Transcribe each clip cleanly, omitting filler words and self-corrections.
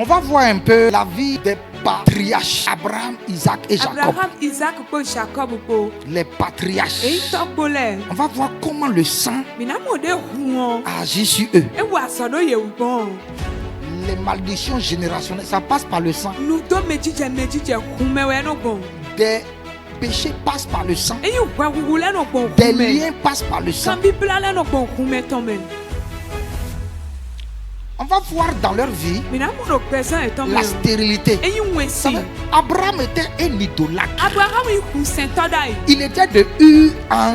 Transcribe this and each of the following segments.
On va voir un peu la vie des patriarches. Abraham, Isaac et Jacob. Abraham, Isaac, Jacob. Les patriarches. Et Tokole. On va voir comment le sang Minamode Huon. agit sur eux. Et Wassono Yewon. Les malédictions générationnelles, ça passe par le sang. Nous deux médite, Humewe bon. Des péchés passent par le sang. Et you roule no bon. Des liens passent par le sang. Quand Bible a no bon Hume tombe. On va voir dans leur vie Minamode présent est tombé. la stérilité. Et you wesi. Abraham était un idolâtre. Abraham y Saint-Todai. Il était de Ur en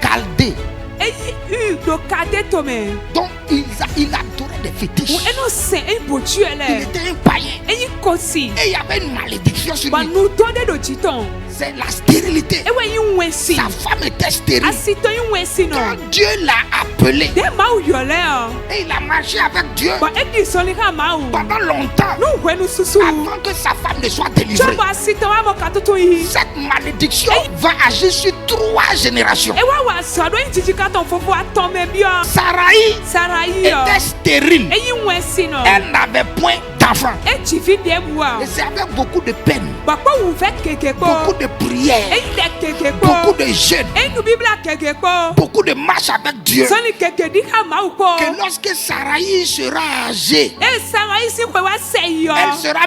Chaldée. Et you do kade tome. Donc il adorait des fétiches. Ou eno se e botu Il ele. était un païen. Et you kosi. Et il y avait une malédiction sur Ba lui. nous donne do titon. C'est la stérilité. Et ouais you wesi. Sa femme était stérile. Asito you wesi no. Quand Dieu l'a appelé, De ma ou yole o. et il a marché avec Dieu Ba edi soli ha ma ou. pendant longtemps Nu hwenu susu. avant que sa femme ne soit délivrée. Jobo asito wa mo katoto yi. Cette malédiction va agir sur 3 générations. E wa so do yin ka ton fofo atome bi o. Sarai Sarai o. était stérile. E you wesi no. Elle n'avait point d'enfant. E chifi de bua. Et c'est avec beaucoup de peine, Ba ko wu fe keke beaucoup ko. de prières, E de keke ko. beaucoup de jeûnes, E nu bibla keke ko. beaucoup de marches avec Dieu. Soni keke di ha ma ou ko. Que lorsque Sarai sera âgée, E Sarai si ko wa se yo. elle sera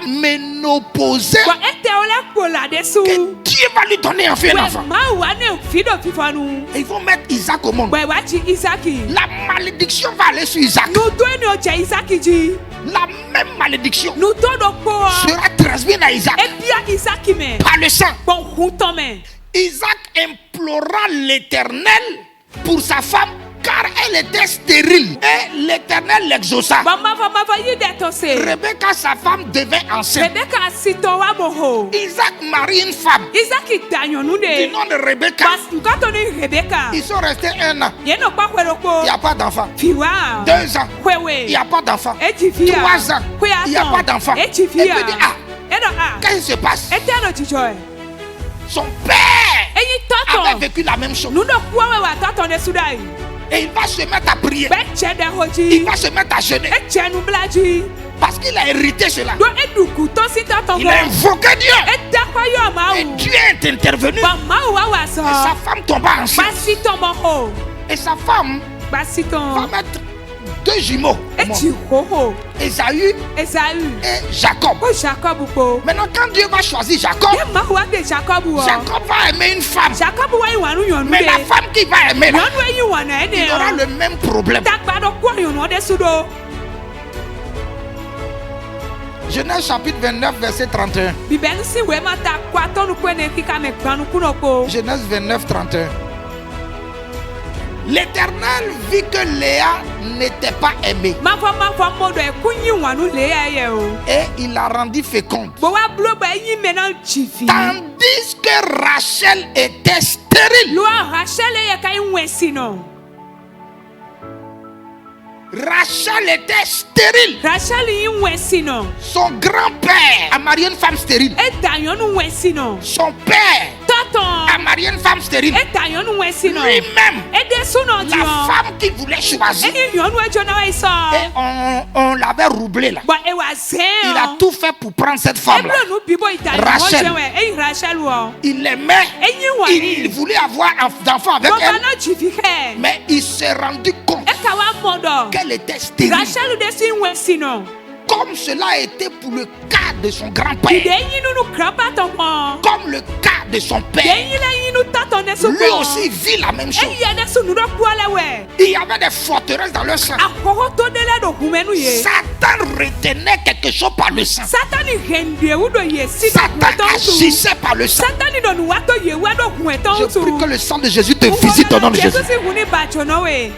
ménopausée. Ba ete ole ko la de su. Que Dieu va lui donner enfin un enfant. Ma wa ne fido fifanu. Et ils vont mettre Isaac au monde. Ba wa chi Isaki. La malédiction va aller sur Isaac. Nu to ni o che Isaki ji. La même malédiction Nu to do ko. sera transmise à Isaac E bia Isaki me. par le sang. Bon huton me. Isaac implora l'Éternel pour sa femme car elle était stérile. Et l'Éternel l'exauça. Ba ma va yi de to se. Rebecca, sa femme, devint enceinte. Rebecca asito wa mo ho. Isaac marie une femme Isaki danyo nu du de. nom de Rebecca. Pas nkato ni Rebecca. Ils sont restés 1 an. Ye no pa kwero Il ko. n'y a pas d'enfant. Fiwa. 2 ans. Kwewe. Il n'y a pas d'enfant. 3 Ejifia. ans. Il n'y a pas d'enfant. Et puis Ejifia. dit, ah, Edo a. qu'est-ce qui se passe? Ete no jijoy. Son père Eyi avait toto. vécu la même chose. Nu no kuwa wa toto ne sudai. Et il va se mettre à prier. Be che de Il hoji. va se mettre à jeûner. E che nu blaji. Parce qu'il a hérité cela. Do eduku to si toto Il go. a invoqué Dieu. E da kwa yo ma Et u. Dieu est intervenu. Ba ma u wa wa so. Et sa femme tomba enceinte. Basi to mo ho. Et sa femme Basi to. va mettre 2 jumeaux. au monde. Eji ho ho. Esaü Esau. et Jacob. Ko Jacob ko. Maintenant, quand Dieu va choisir Jacob, Ye ma wa de Jacob wo. Jacob va aimer une femme. Jacob wa yi wanu yonu Mais la de. femme qui va aimer, là, Yonu yi wanu e il aura de. le même problème. Tagbado ko yonu de sudo. Genèse chapitre 29, verset 31. Bibelu si we ma ta kwa tonu ko ne kika me gbanu kuno ko. Genèse 29, 31. L'Éternel vit que Léa n'était pas aimée Ma fa modo e kunyi wanu le ye o. et il la rendit féconde. Bo wa blo ba yi menan chifi. Tandis que Rachel était stérile. Lo Rachel ye kai wesi no. Rachel était stérile. Rachel yi wesi no. Son grand-père a marié une femme stérile. E danyonu wesi no. Son père Tonton. a marié une femme stérile. E danyonu wesi no. Lui-même, E de suno la dio. femme qu'il voulait choisir, E yonu e jona wa iso. et on l'avait roublé là. Ba e wa zen. Il a tout fait pour prendre cette femme-là. Eblo nu bibo itali. Rachel. E Rachel wo. Il l'aimait. E yi wani. Il voulait avoir d'enfants avec Bo elle. ba no chifi he. Mais il s'est rendu compte E ka wa modo. qu'elle était stérile. Rachel de si wesi no. Comme cela a été pour le cas de son Ide grand-père. yi nu krapa ton mo. Comme le cas de son De père. yi la yi nu taton de su. Lui aussi vit la même chose. E ye de su nu do kuale we. Il y avait des forteresses dans leur sang. Akoko to de le do humenu ye. Satan retenait quelque chose par le sang. Satani hende u do ye si do Satan agissait par le sang. Satani do nu wa to ye wa do hueton Je tu. prie que le sang de Jésus te visite au nom de Jésus. Jesus huni bacho no we.